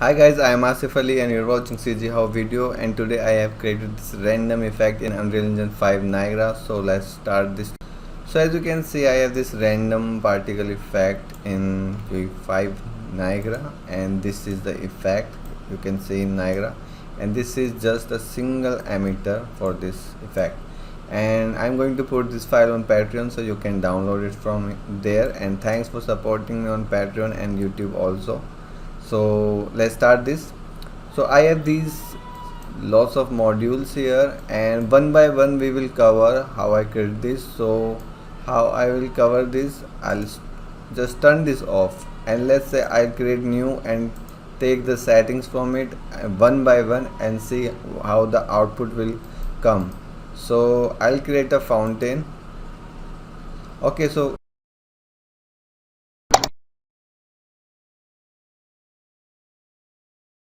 Hi guys, I am Asif Ali and you're watching CGHOW video, and today I have created this random effect in Unreal Engine 5 Niagara. So let's start this. So as you can see, I have this random particle effect in UE5 Niagara, and this is the effect you can see in Niagara, and this is just a single emitter for this effect. And I'm going to put this file on Patreon so you can download it from there, and thanks for supporting me on Patreon and YouTube also. So let's start this. So I have these lots of modules here, and one by one we will cover how I create this. So how I will cover this, I'll just turn this off, and let's say I'll create new and take the settings from it one by one and see how the output will come. So I'll create a fountain. Okay, so